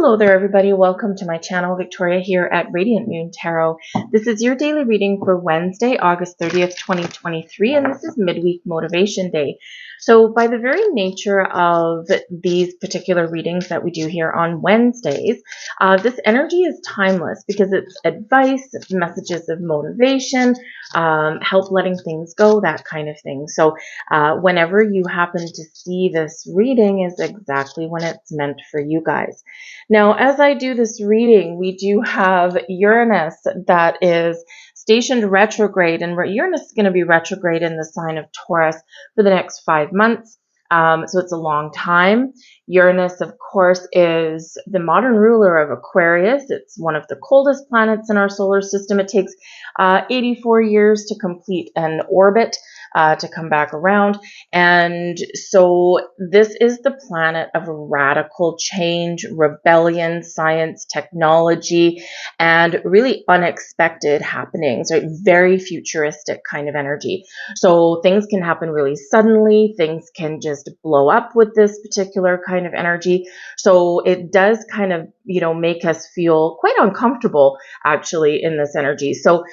Hello there, everybody. Welcome to my channel. Victoria here at Radiant Moon Tarot. This is your daily reading for Wednesday, August 30th, 2023, and this is Midweek Motivation Day. So by the very nature of these particular readings that we do here on Wednesdays, this energy is timeless because it's advice, messages of motivation, help letting things go, that kind of thing. So whenever you happen to see this reading is exactly when it's meant for you guys. Now, as I do this reading, we do have Uranus that is stationed retrograde, and Uranus is going to be retrograde in the sign of Taurus for the next 5 months. So it's a long time. Uranus, of course, is the modern ruler of Aquarius. It's one of the coldest planets in our solar system. It takes 84 years to complete an orbit, to come back around. And so this is the planet of radical change, rebellion, science, technology, and really unexpected happenings, right? Very futuristic kind of energy. So things can happen really suddenly. Things can just blow up with this particular kind of energy. So it does kind of, make us feel quite uncomfortable actually in this energy. So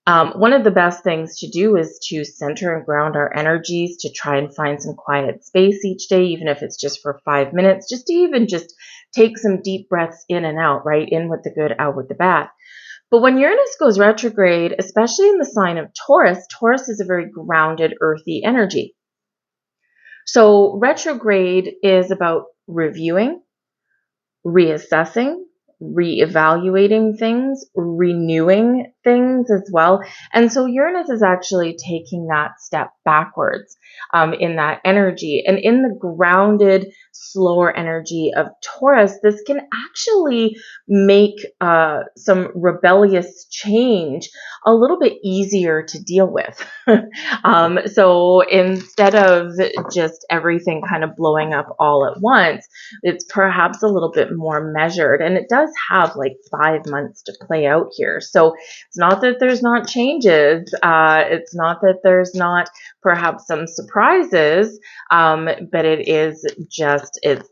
one of the best things to do is to center and ground our energies, to try and find some quiet space each day, even if it's just for 5 minutes, just to even just take some deep breaths in and out, right? In with the good, out with the bad. But when Uranus goes retrograde, especially in the sign of Taurus, Taurus is a very grounded, earthy energy. So retrograde is about reviewing, reassessing, reevaluating things, renewing things as well. And so Uranus is actually taking that step backwards in that energy. And in the grounded, slower energy of Taurus, this can actually make some rebellious change a little bit easier to deal with. So instead of just everything kind of blowing up all at once, it's perhaps a little bit more measured, and it does have like 5 months to play out here. So it's not that there's not changes. It's not that there's not perhaps some surprises, but it's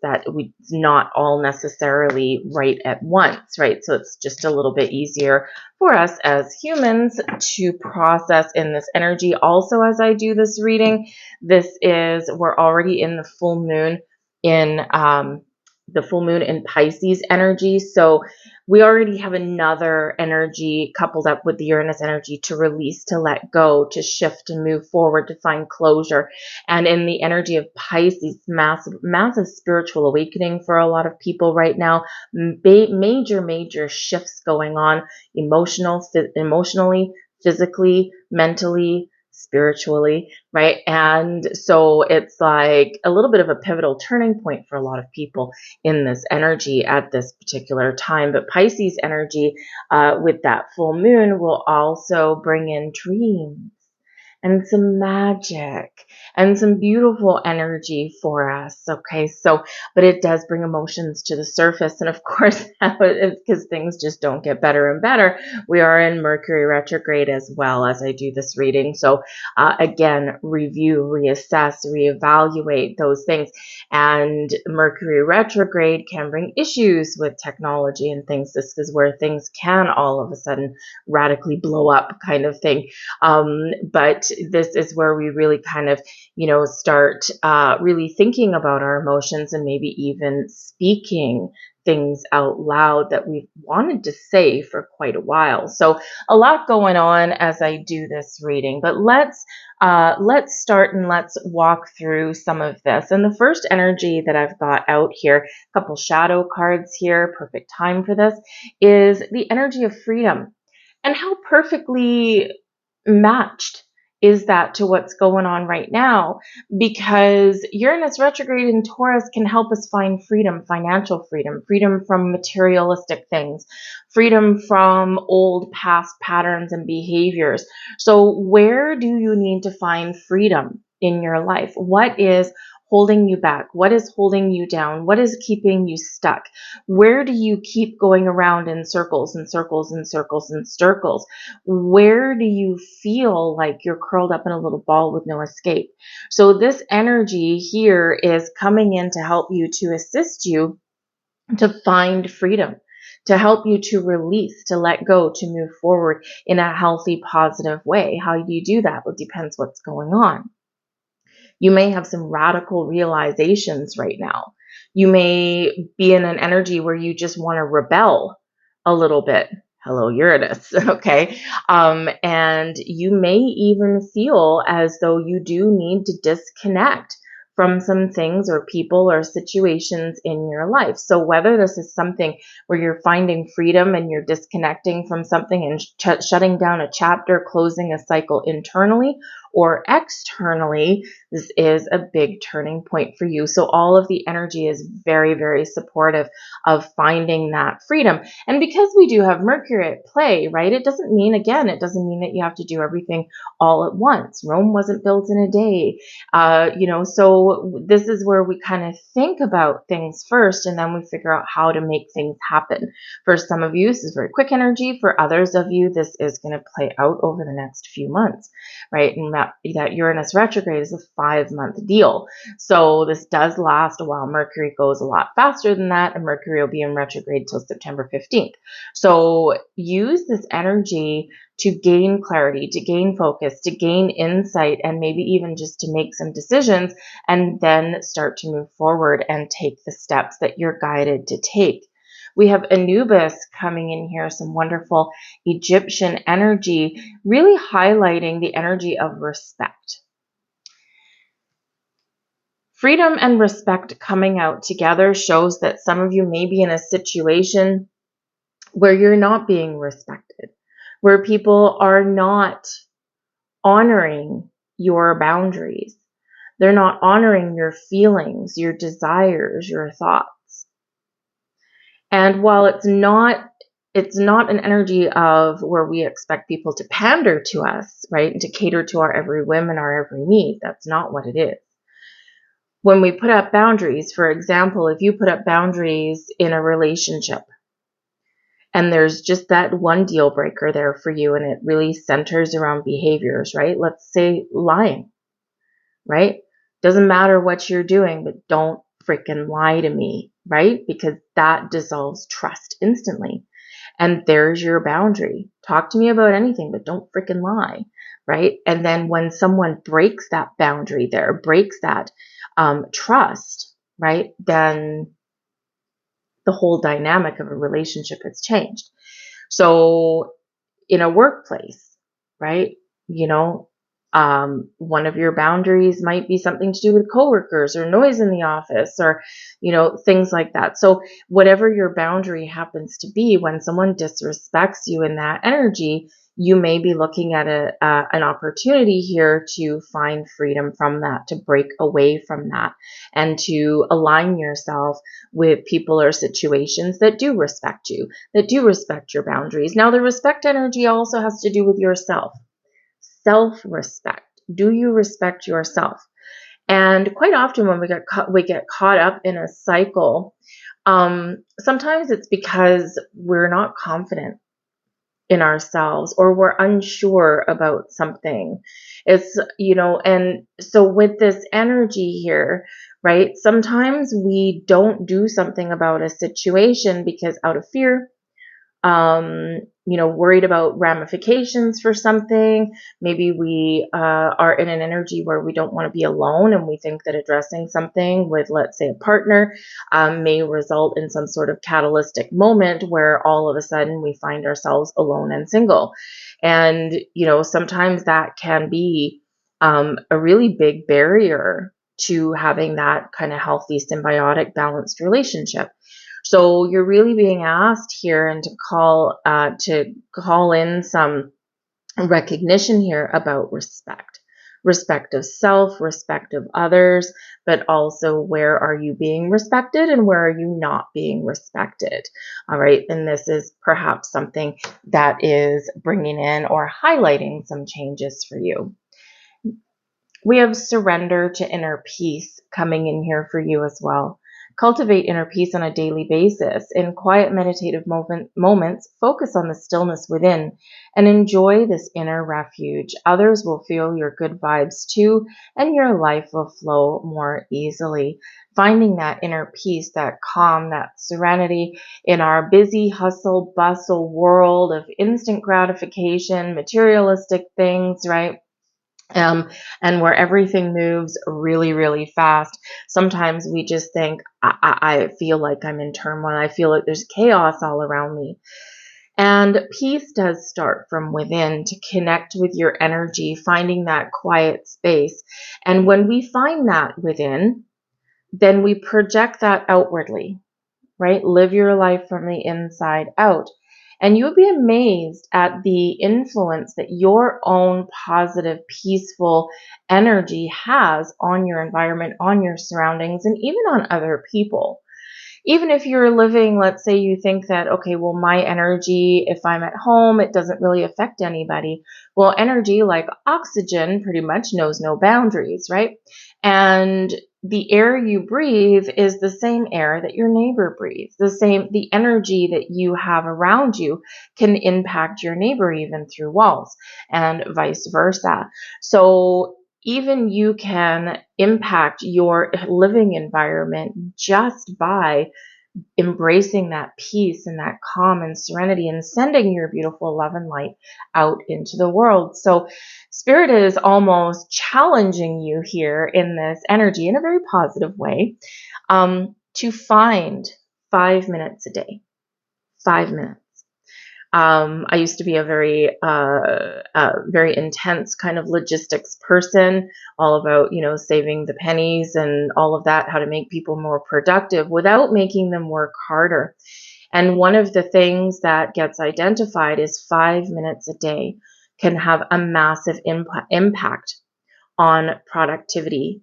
that it's not all necessarily right at once, right? So it's just a little bit easier for us as humans to process in this energy. Also, as I do this reading, we're already in the full moon in Pisces energy. So we already have another energy coupled up with the Uranus energy to release, to let go, to shift, to move forward, to find closure. And in the energy of Pisces, massive spiritual awakening for a lot of people right now. Major shifts going on emotionally, physically, mentally, spiritually, right? And so it's like a little bit of a pivotal turning point for a lot of people in this energy at this particular time. But Pisces energy with that full moon will also bring in dreams and some magic and some beautiful energy for us. Okay, so, but it does bring emotions to the surface. And of course, because things just don't get better and better, we are in Mercury retrograde as well as I do this reading. So again, review, reassess, reevaluate those things. And Mercury retrograde can bring issues with technology and things. This is where things can all of a sudden radically blow up kind of thing. But this is where we really kind of, start really thinking about our emotions and maybe even speaking things out loud that we've wanted to say for quite a while. So a lot going on as I do this reading, but let's start and let's walk through some of this. And the first energy that I've got out here, a couple shadow cards here, perfect time for this, is the energy of freedom. And how perfectly matched is that to what's going on right now? Because Uranus retrograde in Taurus can help us find freedom, financial freedom, freedom from materialistic things, freedom from old past patterns and behaviors. So where do you need to find freedom in your life? What is holding you back? What is holding you down? What is keeping you stuck? Where do you keep going around in circles and circles and circles and circles? Where do you feel like you're curled up in a little ball with no escape? So this energy here is coming in to help you, to assist you to find freedom, to help you to release, to let go, to move forward in a healthy, positive way. How do you do that? Well, it depends what's going on. You may have some radical realizations right now. You may be in an energy where you just want to rebel a little bit. Hello, Uranus. Okay. And you may even feel as though you do need to disconnect from some things or people or situations in your life. So whether this is something where you're finding freedom and you're disconnecting from something and shutting down a chapter, closing a cycle internally or externally, this is a big turning point for you. So all of the energy is very, very supportive of finding that freedom. And because we do have Mercury at play, right, it doesn't mean that you have to do everything all at once. Rome wasn't built in a day. So this is where we kind of think about things first, and then we figure out how to make things happen. For some of you, this is very quick energy. For others of you, this is going to play out over the next few months, right? And that Uranus retrograde is a 5-month deal. So this does last a while. Mercury goes a lot faster than that, and Mercury will be in retrograde till September 15th. So use this energy to gain clarity, to gain focus, to gain insight, and maybe even just to make some decisions, and then start to move forward and take the steps that you're guided to take. We have Anubis coming in here, some wonderful Egyptian energy, really highlighting the energy of respect. Freedom and respect coming out together shows that some of you may be in a situation where you're not being respected, where people are not honoring your boundaries. They're not honoring your feelings, your desires, your thoughts. And while it's not an energy of where we expect people to pander to us, right, and to cater to our every whim and our every need. That's not what it is. When we put up boundaries, for example, if you put up boundaries in a relationship and there's just that one deal breaker there for you, and it really centers around behaviors, right? Let's say lying, right? Doesn't matter what you're doing, but don't freaking lie to me, right? Because that dissolves trust instantly. And there's your boundary. Talk to me about anything, but don't freaking lie, right? And then when someone breaks that boundary there, breaks that trust, right, then the whole dynamic of a relationship has changed. So in a workplace, right, one of your boundaries might be something to do with coworkers or noise in the office or, things like that. So whatever your boundary happens to be, when someone disrespects you in that energy, you may be looking at an opportunity here to find freedom from that, to break away from that, and to align yourself with people or situations that do respect you, that do respect your boundaries. Now, the respect energy also has to do with yourself. Self-respect. Do you respect yourself? And quite often when we get caught up in a cycle, sometimes it's because we're not confident in ourselves or we're unsure about something. And so with this energy here, right, sometimes we don't do something about a situation because out of fear, worried about ramifications for something. Maybe we are in an energy where we don't want to be alone, and we think that addressing something with, let's say, a partner may result in some sort of catalytic moment where all of a sudden we find ourselves alone and single. And, sometimes that can be a really big barrier to having that kind of healthy, symbiotic, balanced relationship. So you're really being asked here and to call in some recognition here about respect of self, respect of others, but also where are you being respected and where are you not being respected? All right. And this is perhaps something that is bringing in or highlighting some changes for you. We have surrender to inner peace coming in here for you as well. Cultivate inner peace on a daily basis. In quiet meditative moments, focus on the stillness within and enjoy this inner refuge. Others will feel your good vibes too, and your life will flow more easily. finding that inner peace, that calm, that serenity in our busy hustle bustle world of instant gratification, materialistic things, right? And where everything moves really, really fast. Sometimes we just think, I feel like I'm in turmoil. I feel like there's chaos all around me. And peace does start from within, to connect with your energy, finding that quiet space. And when we find that within, then we project that outwardly, right? Live your life from the inside out. And you'll be amazed at the influence that your own positive, peaceful energy has on your environment, on your surroundings, and even on other people. Even if you're living, let's say you think that, okay, well, my energy, if I'm at home, it doesn't really affect anybody. Well, energy, like oxygen, pretty much knows no boundaries, right? And the air you breathe is the same air that your neighbor breathes. The energy that you have around you can impact your neighbor even through walls, and vice versa. So even you can impact your living environment just by embracing that peace and that calm and serenity, and sending your beautiful love and light out into the world. So Spirit is almost challenging you here in this energy, in a very positive way, to find 5 minutes a day. 5 minutes. I used to be a very intense kind of logistics person, all about, saving the pennies and all of that, how to make people more productive without making them work harder. And one of the things that gets identified is 5 minutes a day can have a massive impact on productivity,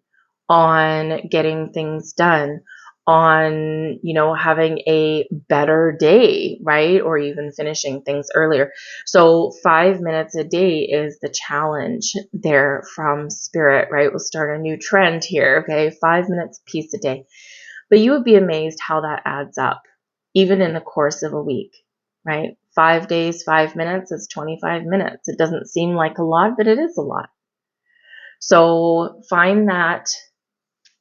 on getting things done, on, having a better day, right? Or even finishing things earlier. So 5 minutes a day is the challenge there from Spirit, right? We'll start a new trend here, okay? 5 minutes piece a day. But you would be amazed how that adds up, even in the course of a week, right? 5 days, 5 minutes is 25 minutes. It doesn't seem like a lot, but it is a lot. So find that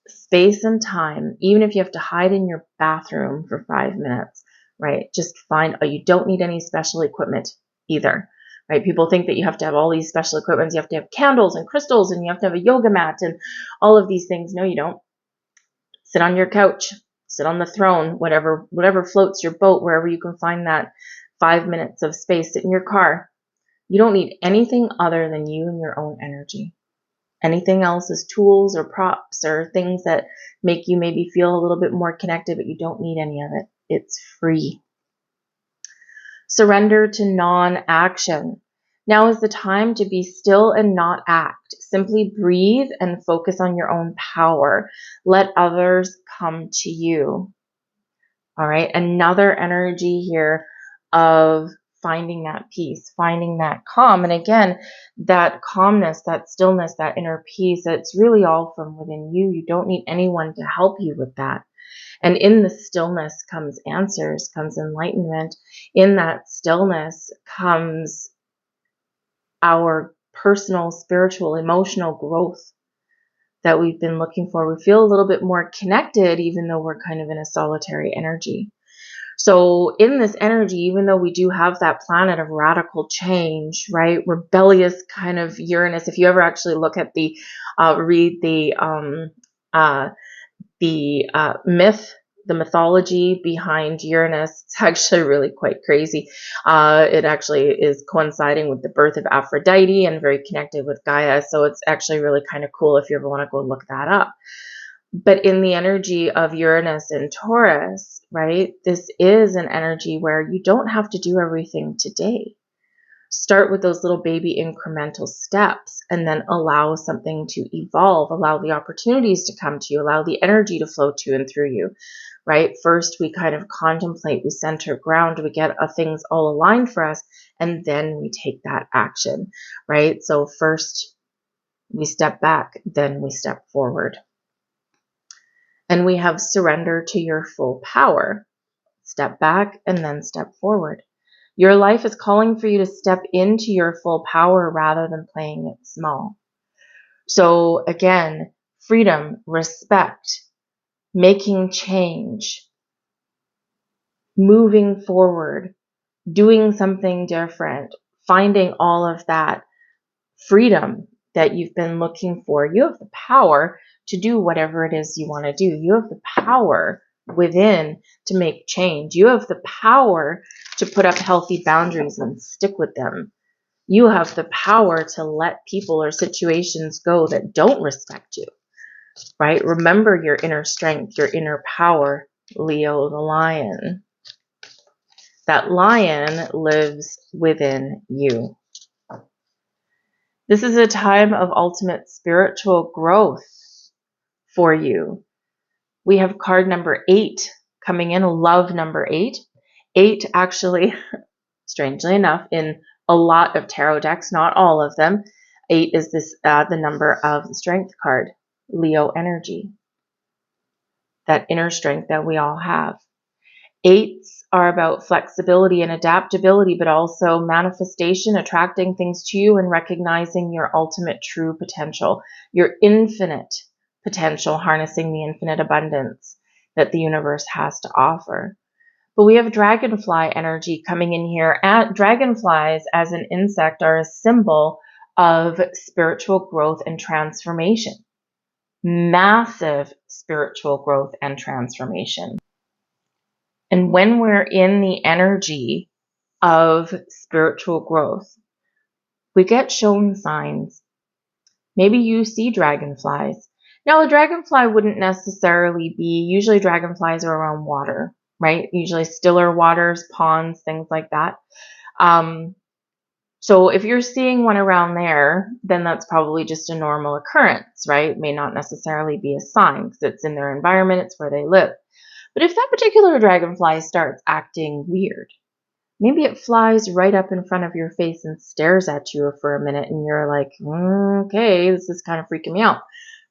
space and time, even if you have to hide in your bathroom for 5 minutes, right? Just find, you don't need any special equipment either, right? People think that you have to have all these special equipment. You have to have candles and crystals, and you have to have a yoga mat and all of these things. No, you don't. Sit on your couch, sit on the throne, whatever floats your boat, wherever you can find that 5 minutes of space. Sit in your car. You don't need anything other than you and your own energy. Anything else is tools or props or things that make you maybe feel a little bit more connected, but you don't need any of it. It's free. Surrender to non-action. Now is the time to be still and not act. Simply breathe and focus on your own power. Let others come to you. All right. Another energy here of finding that peace, finding that calm. And again, that calmness, that stillness, that inner peace, it's really all from within you. You don't need anyone to help you with that. And in the stillness comes answers, comes enlightenment. In that stillness comes our personal, spiritual, emotional growth that we've been looking for. We feel a little bit more connected, even though we're kind of in a solitary energy. So in this energy, even though we do have that planet of radical change, right? Rebellious kind of Uranus. If you ever actually look at read the mythology behind Uranus, it's actually really quite crazy. It actually is coinciding with the birth of Aphrodite and very connected with Gaia. So it's actually really kind of cool if you ever want to go look that up. But in the energy of Uranus and Taurus, right, this is an energy where you don't have to do everything today. Start with those little baby incremental steps, and then allow something to evolve, allow the opportunities to come to you, allow the energy to flow to and through you, right? First, we kind of contemplate, we center ground, we get things all aligned for us, and then we take that action, right? So first we step back, then we step forward. And we have surrender to your full power. Step back and then step forward. Your life is calling for you to step into your full power rather than playing it small. So again, freedom, respect, making change, moving forward, doing something different, finding all of that freedom that you've been looking for. You have the power to do whatever it is you want to do. You have the power within to make change. You have the power to put up healthy boundaries and stick with them. You have the power to let people or situations go that don't respect you, right? Remember your inner strength, your inner power, Leo the lion. That lion lives within you. This is a time of ultimate spiritual growth for you. We have card number 8 coming in, love number 8. 8 actually, strangely enough, in a lot of tarot decks, not all of them, 8 is the number of the strength card, Leo energy, that inner strength that we all have. 8s are about flexibility and adaptability, but also manifestation, attracting things to you and recognizing your ultimate true potential, your infinite potential, harnessing the infinite abundance that the universe has to offer. But we have dragonfly energy coming in here. Dragonflies as an insect are a symbol of spiritual growth and transformation. Massive spiritual growth and transformation. And when we're in the energy of spiritual growth, we get shown signs. Maybe you see dragonflies. Now, a dragonfly wouldn't necessarily be, usually dragonflies are around water, right? Usually stiller waters, ponds, things like that. So if you're seeing one around there, then that's probably just a normal occurrence, right? It may not necessarily be a sign because it's in their environment, it's where they live. But if that particular dragonfly starts acting weird, maybe it flies right up in front of your face and stares at you for a minute and you're like, okay, this is kind of freaking me out,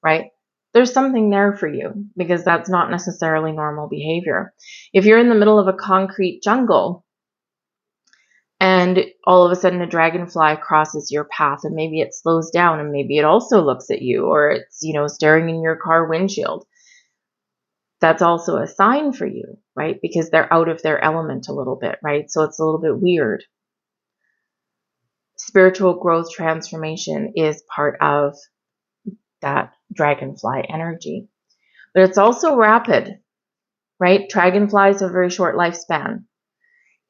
right? There's something there for you because that's not necessarily normal behavior. If you're in the middle of a concrete jungle and all of a sudden a dragonfly crosses your path and maybe it slows down and maybe it also looks at you or it's, staring in your car windshield, that's also a sign for you, right? Because they're out of their element a little bit, right? So it's a little bit weird. Spiritual growth transformation is part of that dragonfly energy. But it's also rapid, right? Dragonflies have a very short lifespan.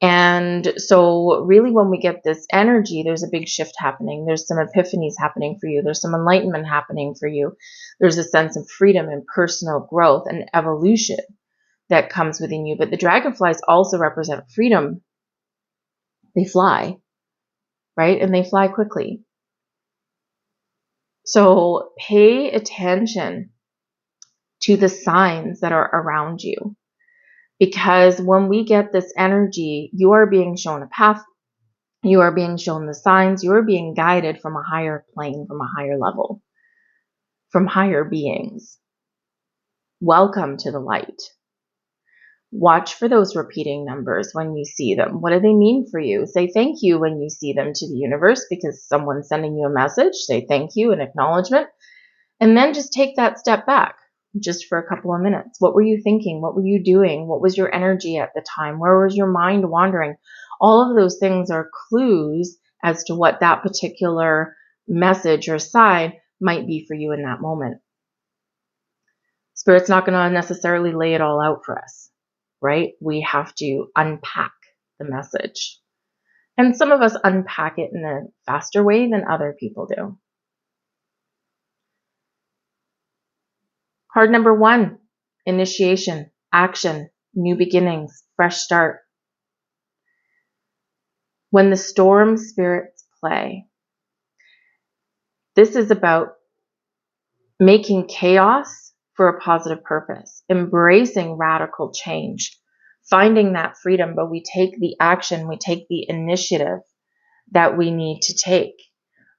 And so really when we get this energy, there's a big shift happening. There's some epiphanies happening for you. There's some enlightenment happening for you. There's a sense of freedom and personal growth and evolution that comes within you. But the dragonflies also represent freedom. They fly, right? And they fly quickly. So pay attention to the signs that are around you. Because when we get this energy, you are being shown a path. You are being shown the signs. You are being guided from a higher plane, from a higher level, from higher beings. Welcome to the light. Watch for those repeating numbers when you see them. What do they mean for you? Say thank you when you see them to the universe because someone's sending you a message. Say thank you, an acknowledgement. And then just take that step back just for a couple of minutes. What were you thinking? What were you doing? What was your energy at the time? Where was your mind wandering? All of those things are clues as to what that particular message or sign might be for you in that moment. Spirit's not going to necessarily lay it all out for us, right? We have to unpack the message. And some of us unpack it in a faster way than other people do. Card number 1, initiation, action, new beginnings, fresh start. When the storm spirits play, this is about making chaos for a positive purpose, embracing radical change, finding that freedom, but we take the action, we take the initiative that we need to take.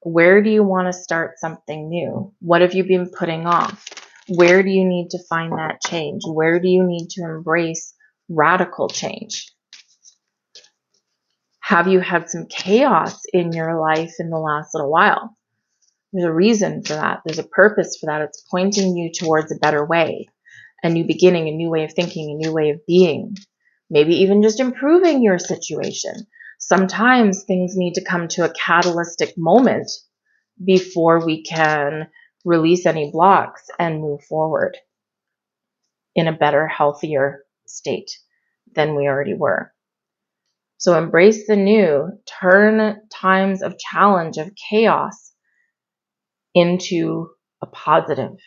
Where do you want to start something new? What have you been putting off? Where do you need to find that change? Where do you need to embrace radical change? Have you had some chaos in your life in the last little while? There's a reason for that. There's a purpose for that. It's pointing you towards a better way. a new beginning, a new way of thinking, a new way of being, maybe even just improving your situation. Sometimes things need to come to a catalytic moment before we can release any blocks and move forward in a better, healthier state than we already were. So embrace the new, turn times of challenge, of chaos into a positive.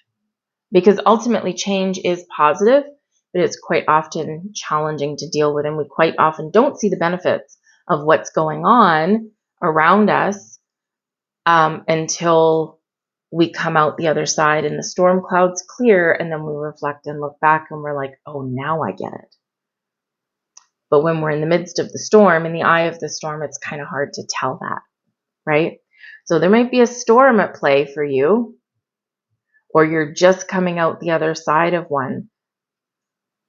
Because ultimately change is positive, but it's quite often challenging to deal with. And we quite often don't see the benefits of what's going on around us until we come out the other side and the storm clouds clear, and then we reflect and look back and we're like, oh, now I get it. But when we're in the midst of the storm, in the eye of the storm, it's kind of hard to tell that, right? So there might be a storm at play for you, or you're just coming out the other side of one,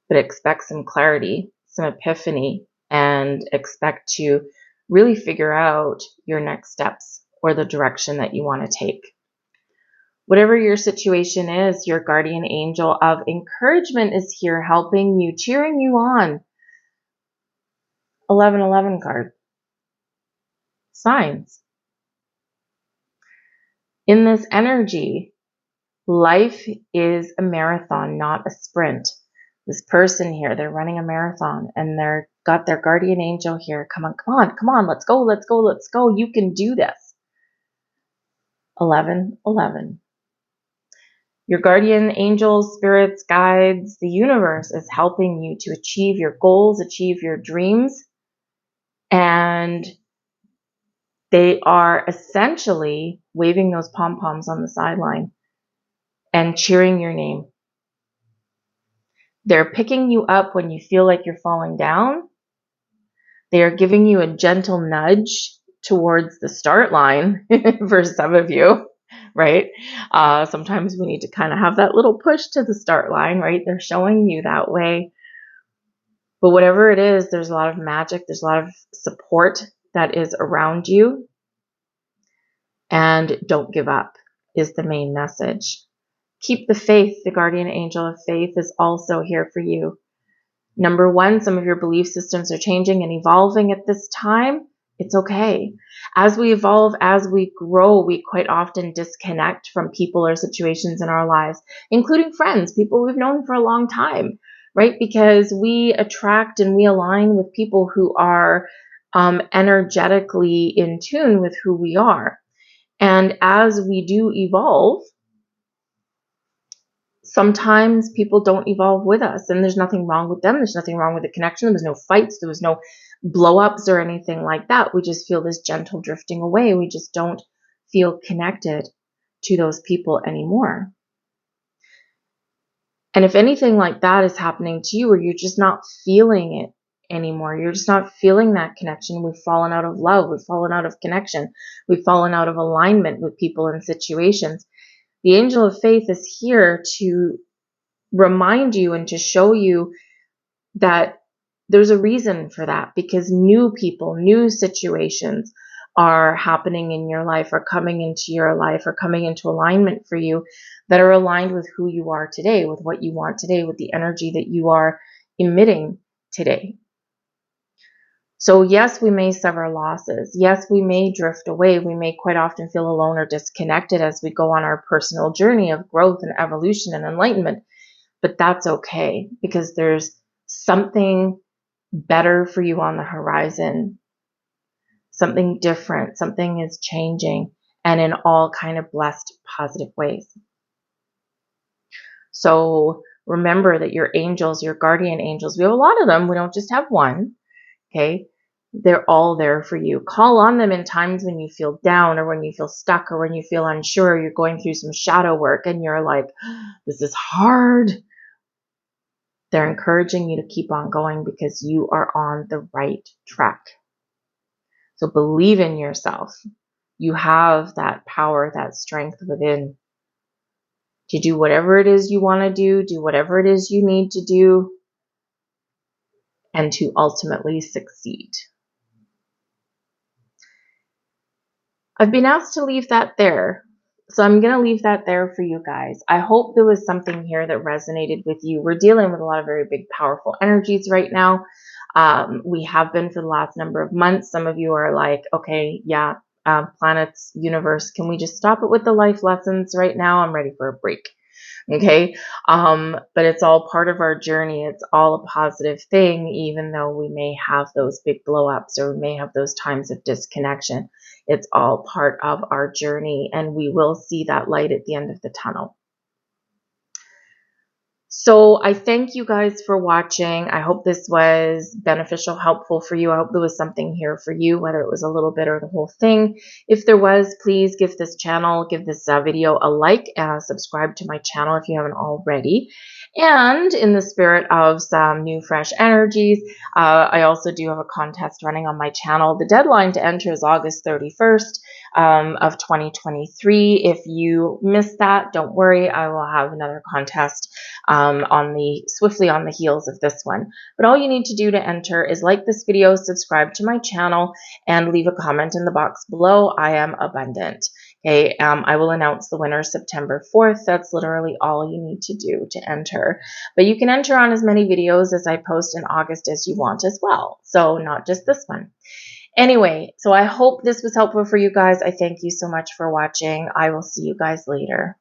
but expect some clarity, some epiphany, and expect to really figure out your next steps or the direction that you want to take. Whatever your situation is, your guardian angel of encouragement is here helping you, cheering you on. 1111 card. Signs. In this energy, life is a marathon, not a sprint. This person here, they're running a marathon and they're got their guardian angel here. Come on, let's go. You can do this. 1111. Your guardian angels, spirits, guides, the universe is helping you to achieve your goals, achieve your dreams. And they are essentially waving those pom-poms on the sideline and cheering your name. They're picking you up when you feel like you're falling down. They are giving you a gentle nudge towards the start line for some of you, right? Sometimes we need to kind of have that little push to the start line, right? They're showing you that way. But whatever it is, there's a lot of magic. There's a lot of support that is around you. And don't give up is the main message. Keep the faith. The guardian angel of faith is also here for you. Number one, some of your belief systems are changing and evolving at this time. It's okay. As we evolve, as we grow, we quite often disconnect from people or situations in our lives, including friends, people we've known for a long time, right? Because we attract and we align with people who are energetically in tune with who we are. And as we do evolve, sometimes people don't evolve with us, and there's nothing wrong with them. There's nothing wrong with the connection. There was no fights. There was no blow-ups or anything like that. We just feel this gentle drifting away. We just don't feel connected to those people anymore. And if anything like that is happening to you, or you're just not feeling it anymore, you're just not feeling that connection, we've fallen out of love, we've fallen out of connection, we've fallen out of alignment with people and situations, the angel of faith is here to remind you and to show you that there's a reason for that, because new people, new situations are happening in your life, are coming into your life, are coming into alignment for you that are aligned with who you are today, with what you want today, with the energy that you are emitting today. So yes, we may suffer losses. Yes, we may drift away. We may quite often feel alone or disconnected as we go on our personal journey of growth and evolution and enlightenment. But that's okay, because there's something better for you on the horizon. Something different. Something is changing, and in all kind of blessed, positive ways. So remember that your angels, your guardian angels, we have a lot of them. We don't just have one. Okay, they're all there for you. Call on them in times when you feel down, or when you feel stuck, or when you feel unsure, you're going through some shadow work and you're like, this is hard. They're encouraging you to keep on going because you are on the right track. So believe in yourself. You have that power, that strength within to do whatever it is you want to do whatever it is you need to do, and to ultimately succeed. I've been asked to leave that there. So I'm going to leave that there for you guys. I hope there was something here that resonated with you. We're dealing with a lot of very big, powerful energies right now. We have been for the last number of months. Some of you are like, okay, yeah, planets, universe, can we just stop it with the life lessons right now? I'm ready for a break. Okay. But it's all part of our journey. It's all a positive thing, even though we may have those big blow ups or we may have those times of disconnection. It's all part of our journey, and we will see that light at the end of the tunnel. So I thank you guys for watching. I hope this was beneficial, helpful for you. I hope there was something here for you, whether it was a little bit or the whole thing. If there was, please give this channel, give this video a like, subscribe to my channel if you haven't already. And in the spirit of some new, fresh energies, I also do have a contest running on my channel. The deadline to enter is August 31st of 2023. If you missed that, don't worry. I will have another contest swiftly on the heels of this one. But all you need to do to enter is like this video, subscribe to my channel, and leave a comment in the box below. I am abundant. Okay, I will announce the winner September 4th. That's literally all you need to do to enter. But you can enter on as many videos as I post in August as you want as well. So not just this one. Anyway, so I hope this was helpful for you guys. I thank you so much for watching. I will see you guys later.